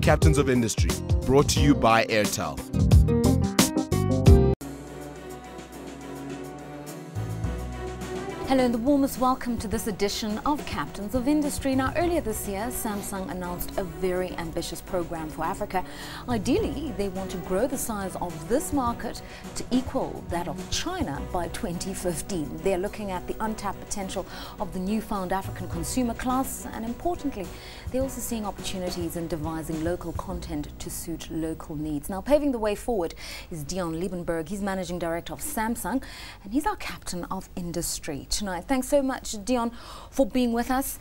Captains of Industry, brought to you by Airtel. Hello and the warmest welcome to this edition of Captains of Industry. Now, earlier this year, Samsung announced a very ambitious program for Africa. Ideally, they want to grow the size of this market to equal that of China by 2015. They're looking at the untapped potential of the newfound African consumer class, and importantly, they're also seeing opportunities in devising local content to suit local needs. Now, paving the way forward is Deon Liebenberg. He's Managing Director of Samsung, and he's our Captain of Industry tonight. Thanks so much, Deon, for being with us.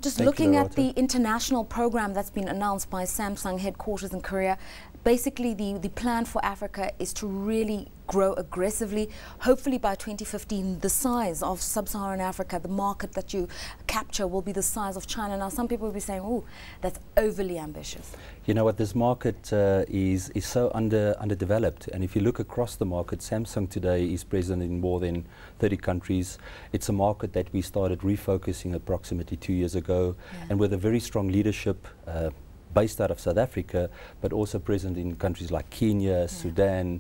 Just looking at the international program that's been announced by Samsung headquarters in Korea, basically the plan for Africa is to really grow aggressively. Hopefully by 2015, the size of sub-Saharan Africa, the market that you capture, will be the size of China. Now, some people will be saying, oh, that's overly ambitious. You know what, this market is so underdeveloped. And if you look across the market, Samsung today is present in more than 30 countries. It's a market that we started refocusing approximately 2 years ago, and with a very strong leadership based out of South Africa, but also present in countries like Kenya, Sudan,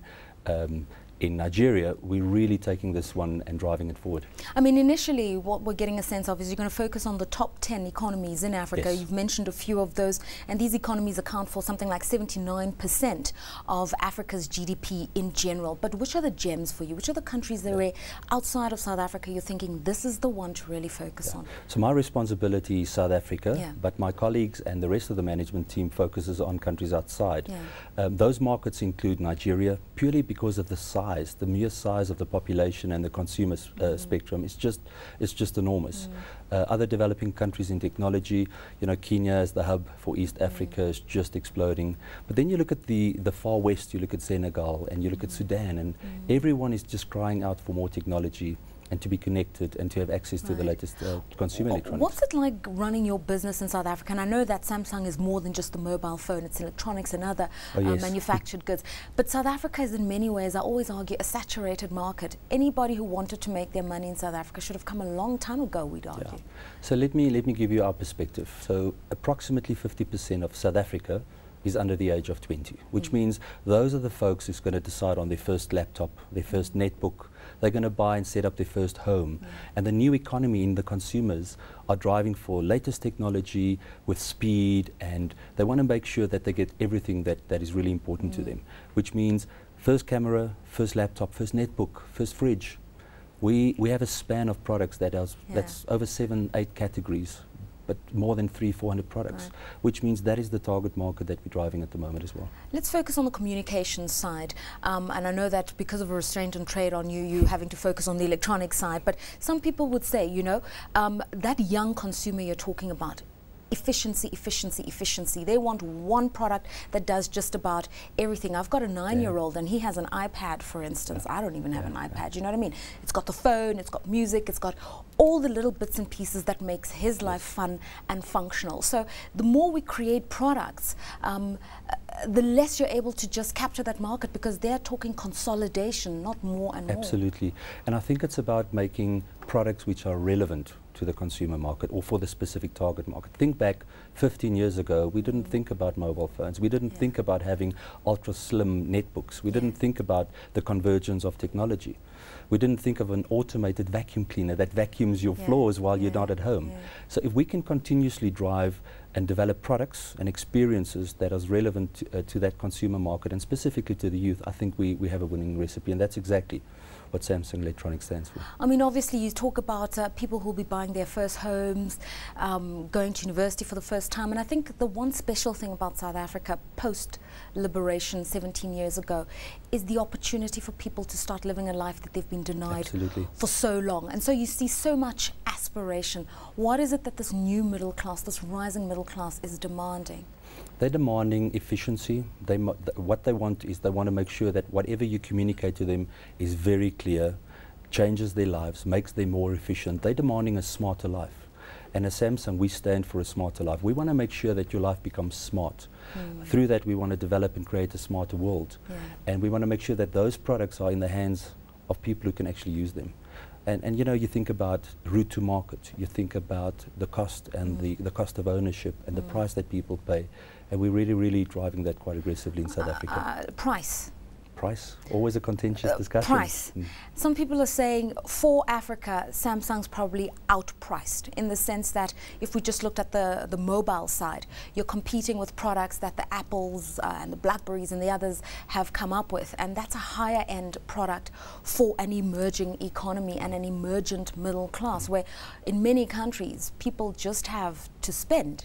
in Nigeria. We're really taking this one and driving it forward. I mean, initially, what we're getting a sense of is you're going to focus on the top 10 economies in Africa. Yes. You've mentioned a few of those, and these economies account for something like 79% of Africa's GDP in general. But which are the gems for you? Which are the countries that are outside of South Africa you're thinking this is the one to really focus on? So my responsibility is South Africa, but my colleagues and the rest of the management team focuses on countries outside. Those markets include Nigeria, purely because of the size. The mere size of the population and the consumer spectrum is just enormous. Other developing countries in technology, you know, Kenya is the hub for East Africa, is just exploding. But then you look at the far west, you look at Senegal, and you look at Sudan, and everyone is just crying out for more technology and to be connected and to have access to the latest consumer electronics. What's it like running your business in South Africa? And I know that Samsung is more than just the mobile phone, it's electronics and other manufactured goods. But South Africa is in many ways, I always argue, a saturated market. Anybody who wanted to make their money in South Africa should have come a long time ago, we'd argue. So let me give you our perspective. So approximately 50% of South Africa is under the age of 20, which means those are the folks who's going to decide on their first laptop, their first netbook. They're going to buy and set up their first home. And the new economy in the consumers are driving for latest technology with speed, and they want to make sure that they get everything that is really important to them, which means first camera, first laptop, first netbook, first fridge. We have a span of products that's over 7-8 categories, but more than 300-400 products, which means that is the target market that we're driving at the moment as well. Let's focus on the communications side. And I know that because of a restraint on trade on you having to focus on the electronic side, but some people would say, you know, that young consumer you're talking about, efficiency, efficiency, efficiency. They want one product that does just about everything. I've got a 9-year-old and he has an iPad, for instance. I don't even have an iPad, you know what I mean? It's got the phone, it's got music, it's got all the little bits and pieces that makes his life fun and functional. So the more we create products, the less you're able to just capture that market, because they're talking consolidation, not more and more. Absolutely. And I think it's about making products which are relevant to the consumer market or for the specific target market. Think back 15 years ago, we didn't think about mobile phones. We didn't think about having ultra slim netbooks. We didn't think about the convergence of technology. We didn't think of an automated vacuum cleaner that vacuums your floors while you're not at home. So if we can continuously drive and develop products and experiences that are relevant to that consumer market and specifically to the youth, I think we have a winning recipe, and that's exactly what Samsung Electronics stands for. I mean, obviously you talk about people who will be buying their first homes, going to university for the first time, and I think the one special thing about South Africa post-liberation 17 years ago is the opportunity for people to start living a life that they've been denied for so long. And so you see so much aspiration. What is it that this new middle class, this rising middle class is demanding? They're demanding efficiency. What they want is they want to make sure that whatever you communicate to them is very clear, changes their lives, makes them more efficient. They're demanding a smarter life. And as Samsung, we stand for a smarter life. We want to make sure that your life becomes smart. Through that, we want to develop and create a smarter world. And we want to make sure that those products are in the hands of people who can actually use them. And you know, you think about route to market, you think about the cost and the cost of ownership and the price that people pay. And we're really driving that quite aggressively in South Africa. Price. Price, always a contentious discussion. Price. Some people are saying for Africa, Samsung's probably outpriced, in the sense that if we just looked at the mobile side, you're competing with products that the Apples and the Blackberries and the others have come up with, and that's a higher end product for an emerging economy and an emergent middle class, where in many countries people just have to spend,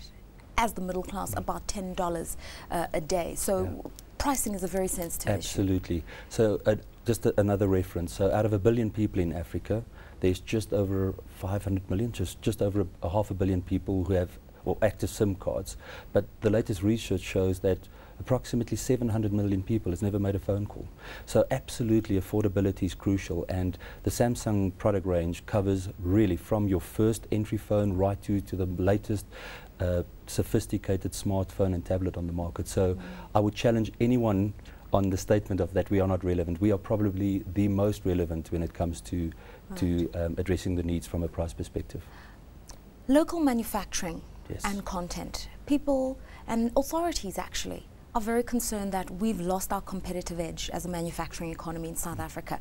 as the middle class, about $10 a day. So pricing is a very sensitive issue. Absolutely. So just another reference. So out of 1 billion people in Africa, there's just over 500 million, just over a half a billion people who have active SIM cards. But the latest research shows that approximately 700 million people has never made a phone call. So absolutely affordability is crucial, and the Samsung product range covers really from your first entry phone right to the latest sophisticated smartphone and tablet on the market. So I would challenge anyone on the statement of that we are not relevant. We are probably the most relevant when it comes to addressing the needs from a price perspective. Local manufacturing and content. People and authorities actually are very concerned that we've lost our competitive edge as a manufacturing economy in South Africa.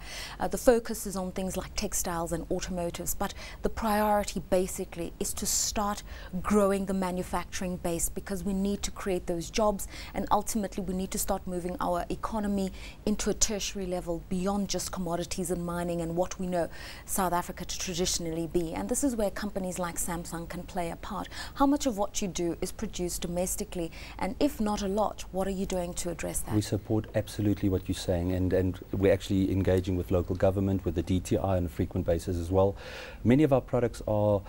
The focus is on things like textiles and automotives, but the priority basically is to start growing the manufacturing base, because we need to create those jobs, and ultimately we need to start moving our economy into a tertiary level beyond just commodities and mining and what we know South Africa to traditionally be. And this is where companies like Samsung can play a part. How much of what you do is produced domestically, and if not a lot, what are you doing to address that? We support absolutely what you're saying, and we're actually engaging with local government, with the DTI on a frequent basis as well. Many of our products are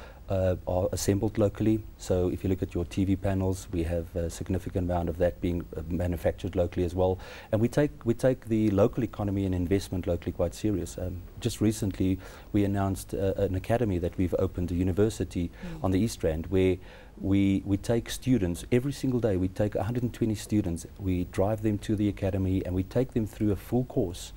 assembled locally. So if you look at your TV panels, we have a significant amount of that being manufactured locally as well. And we take the local economy and investment locally quite serious. Just recently, we announced an academy that we've opened, a university on the East Rand, where we take students every single day. We take 120 students, we drive them to the academy, and we take them through a full course.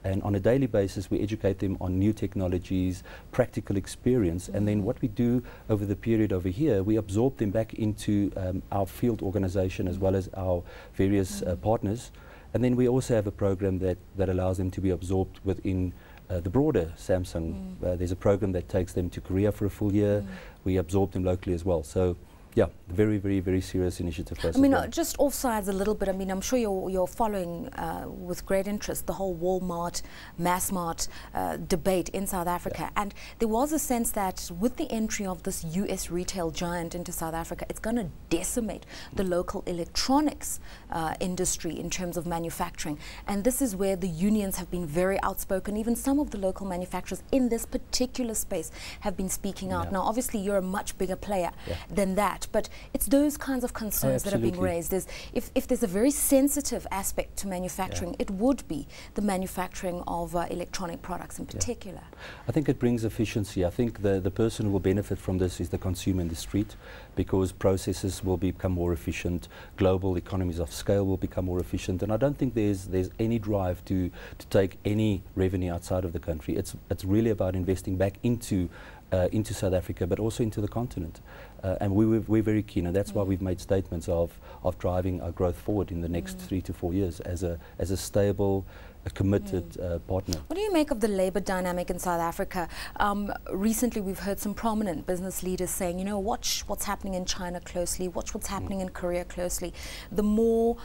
And on a daily basis, we educate them on new technologies, practical experience, and then what we do over the period over here, we absorb them back into our field organization as well as our various partners. And then we also have a program that allows them to be absorbed within the broader Samsung. There's a program that takes them to Korea for a full year. We absorb them locally as well. So yeah, very serious initiative for us. I mean, just offsides a little bit. I mean, I'm sure you're following with great interest the whole Walmart, Massmart debate in South Africa. And there was a sense that with the entry of this US retail giant into South Africa, it's going to decimate the local electronics industry in terms of manufacturing. And this is where the unions have been very outspoken. Even some of the local manufacturers in this particular space have been speaking out. Now, obviously, you're a much bigger player than that. But it's those kinds of concerns that are being raised. If there's a very sensitive aspect to manufacturing, it would be the manufacturing of electronic products in particular. I think it brings efficiency. I think the person who will benefit from this is the consumer in the street, because processes will become more efficient, global economies of scale will become more efficient, and I don't think there's any drive to take any revenue outside of the country. It's really about investing back into South Africa, but also into the continent. And we're very keen, and that's why we've made statements of driving our growth forward in the next 3 to 4 years as a stable, a committed partner. What do you make of the labor dynamic in South Africa? Recently we've heard some prominent business leaders saying, you know, watch what's happening in China closely, watch what's happening in Korea closely. The more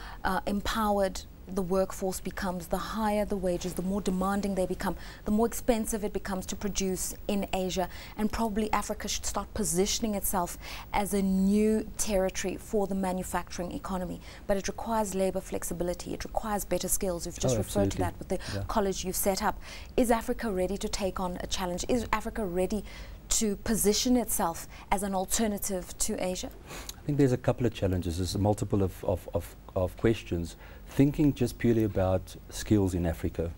empowered the workforce becomes, the higher the wages, the more demanding they become, the more expensive it becomes to produce in Asia, and probably Africa should start positioning itself as a new territory for the manufacturing economy. But it requires labor flexibility, it requires better skills. You've just referred to that with the college you've set up. Is Africa ready to take on a challenge? Is Africa ready to position itself as an alternative to Asia? I think there's a couple of challenges. There's a multiple of questions. Thinking just purely about skills in Africa,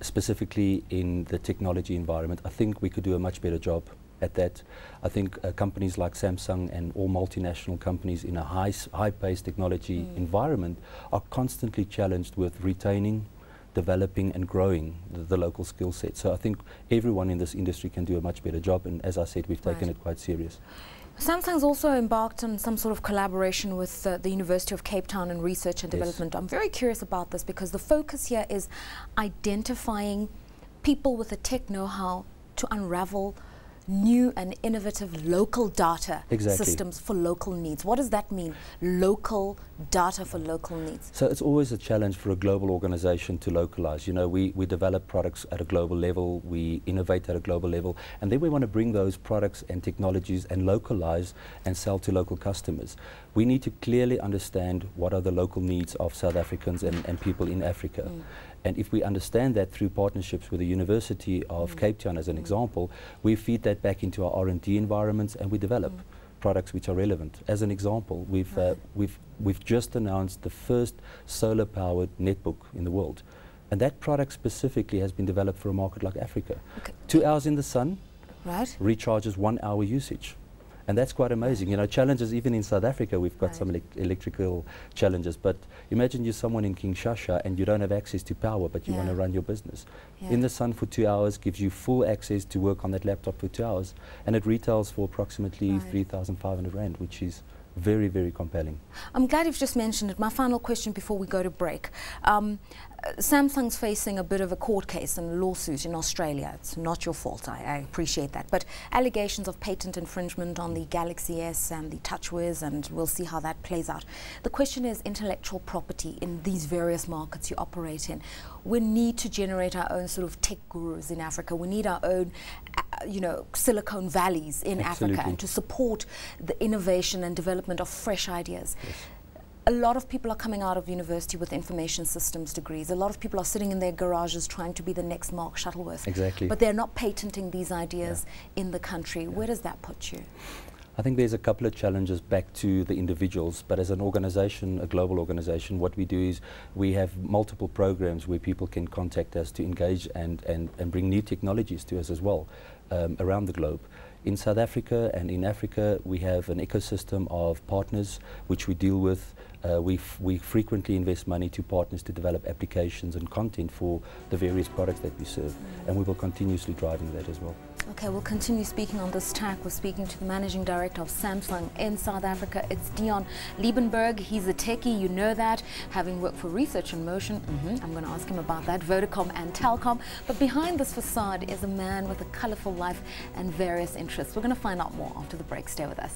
specifically in the technology environment, I think we could do a much better job at that. I think companies like Samsung and all multinational companies in a high-paced technology environment are constantly challenged with retaining developing and growing the local skill set. So I think everyone in this industry can do a much better job, and as I said, we've taken it quite serious. Samsung's also embarked on some sort of collaboration with the University of Cape Town and Research and Development. I'm very curious about this because the focus here is identifying people with the tech know-how to unravel new and innovative local data systems for local needs. What does that mean, local data for local needs? So it's always a challenge for a global organization to localize. You know, we develop products at a global level, we innovate at a global level, and then we want to bring those products and technologies and localize and sell to local customers. We need to clearly understand what are the local needs of South Africans and people in Africa. And if we understand that through partnerships with the University of Cape Town, as an example, we feed that back into our R&D environments and we develop products which are relevant. As an example, we've just announced the first solar-powered netbook in the world. And that product specifically has been developed for a market like Africa. 2 hours in the sun, recharges 1 hour usage. And that's quite amazing. You know, challenges even in South Africa, we've got some electrical challenges. But imagine you're someone in Kinshasa and you don't have access to power, but you want to run your business. In the sun for 2 hours gives you full access to work on that laptop for 2 hours. And it retails for approximately 3,500 Rand, which is very, very compelling. I'm glad you've just mentioned it. My final question before we go to break. Samsung's facing a bit of a court case and a lawsuit in Australia. It's not your fault, I appreciate that. But allegations of patent infringement on the Galaxy S and the TouchWiz, and we'll see how that plays out. The question is intellectual property in these various markets you operate in. We need to generate our own sort of tech gurus in Africa. We need our own, you know, Silicon Valleys in Africa, and to support the innovation and development of fresh ideas. A lot of people are coming out of university with information systems degrees. A lot of people are sitting in their garages trying to be the next Mark Shuttleworth. But they're not patenting these ideas in the country. Where does that put you? I think there's a couple of challenges back to the individuals, but as an organization, a global organization, what we do is we have multiple programs where people can contact us to engage and bring new technologies to us as well around the globe. In South Africa and in Africa, we have an ecosystem of partners which we deal with. We frequently invest money to partners to develop applications and content for the various products that we serve, and we will continuously driving that as well. Okay, we'll continue speaking on this track. We're speaking to the Managing Director of Samsung in South Africa. It's Deon Liebenberg. He's a techie, you know that, having worked for Research in Motion. I'm going to ask him about that, Vodacom and Telkom. But behind this facade is a man with a colorful life and various interests. We're going to find out more after the break. Stay with us.